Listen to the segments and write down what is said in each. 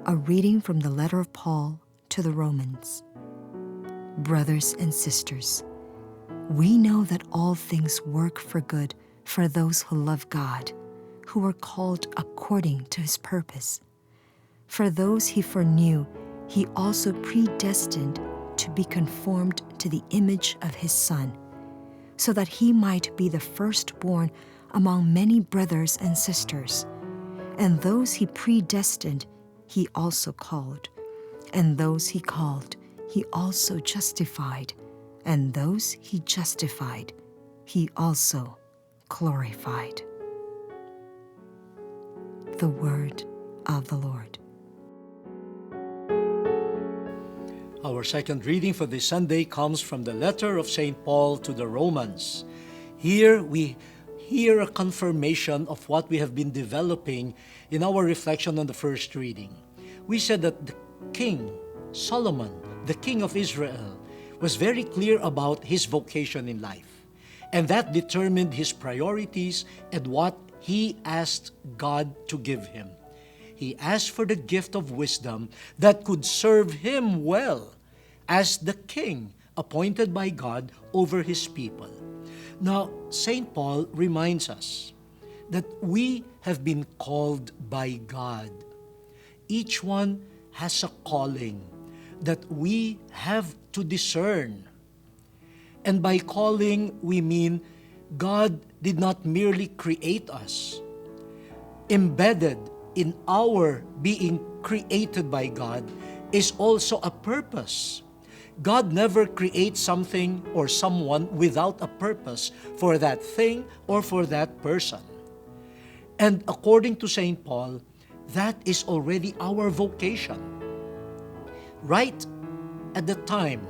A reading from the letter of Paul to the Romans. Brothers and sisters, we know that all things work for good for those who love God, who are called according to his purpose. For those he foreknew, he also predestined to be conformed to the image of his Son, so that he might be the firstborn among many brothers and sisters. And those he predestined, he also called. And those he called, he also justified. And those he justified, he also glorified. The word of the Lord. Our second reading for this Sunday comes from the letter of St. Paul to the Romans. Here we hear a confirmation of what we have been developing in our reflection on the first reading. We said that the king, Solomon, the king of Israel, was very clear about his vocation in life, and that determined his priorities and what he asked God to give him. He asked for the gift of wisdom that could serve him well as the king appointed by God over his people. Now, St. Paul reminds us that we have been called by God. Each one has a calling that we have to discern. And by calling, we mean God did not merely create us. Embedded in our being created by God is also a purpose. God never creates something or someone without a purpose for that thing or for that person. And according to St. Paul, that is already our vocation. Right at the time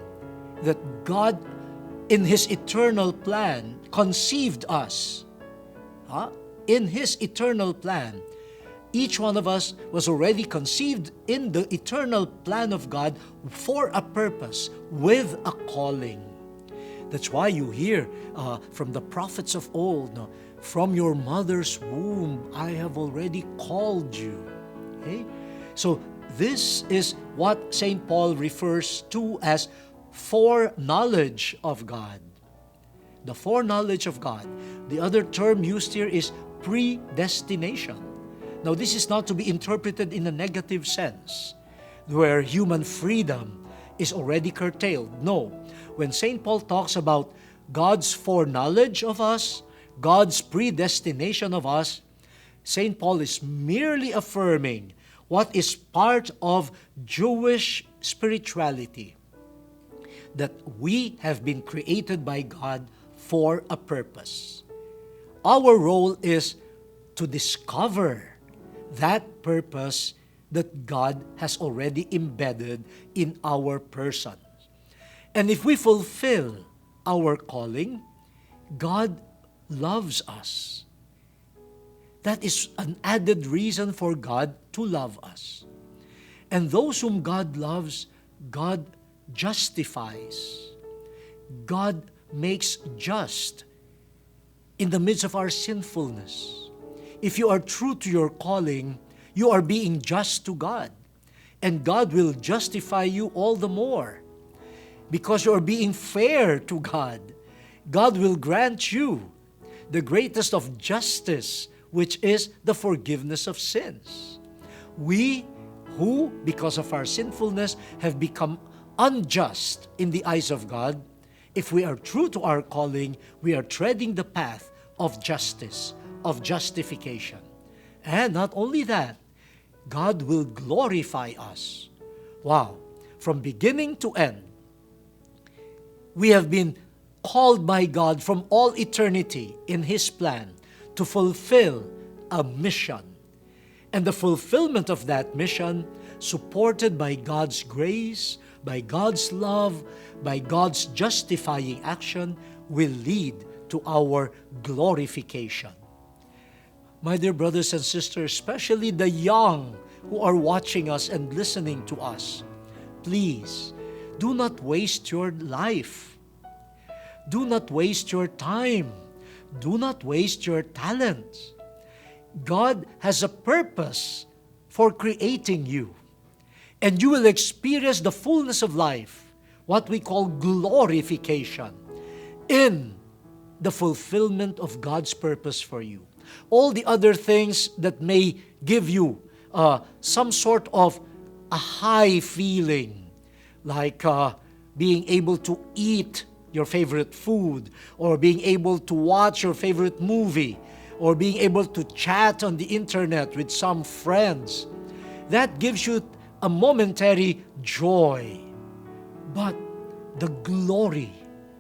that God, in his eternal plan, conceived us, in his eternal plan, each one of us was already conceived in the eternal plan of God for a purpose, with a calling. That's why you hear from the prophets of old, from your mother's womb, I have already called you. Okay? So this is what St. Paul refers to as foreknowledge of God. The foreknowledge of God. The other term used here is predestination. Now, this is not to be interpreted in a negative sense, where human freedom is already curtailed. No. When St. Paul talks about God's foreknowledge of us, God's predestination of us, St. Paul is merely affirming what is part of Jewish spirituality, that we have been created by God for a purpose. Our role is to discover that purpose that God has already embedded in our person. And if we fulfill our calling, God loves us. That is an added reason for God to love us. And those whom God loves, God justifies. God makes just in the midst of our sinfulness. If you are true to your calling, you are being just to God. And God will justify you all the more. Because you are being fair to God, God will grant you the greatest of justice, which is the forgiveness of sins. We who, because of our sinfulness, have become unjust in the eyes of God, if we are true to our calling, we are treading the path of justice, of justification. And not only that, God will glorify us. Wow! From beginning to end, we have been called by God from all eternity in His plan to fulfill a mission. And the fulfillment of that mission, supported by God's grace, by God's love, by God's justifying action, will lead to our glorification. My dear brothers and sisters, especially the young who are watching us and listening to us, please do not waste your life. Do not waste your time. Do not waste your talents. God has a purpose for creating you. And you will experience the fullness of life, what we call glorification, in the fulfillment of God's purpose for you. All the other things that may give you some sort of a high feeling, like being able to eat your favorite food, or being able to watch your favorite movie, or being able to chat on the internet with some friends, that gives you a momentary joy. But the glory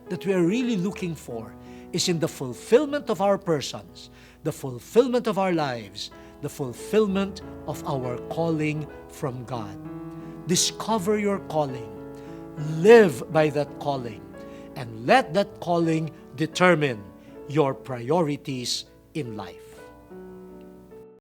that we are really looking for is in the fulfillment of our persons, the fulfillment of our lives, the fulfillment of our calling from God. Discover your calling. Live by that calling. And let that calling determine your priorities in life.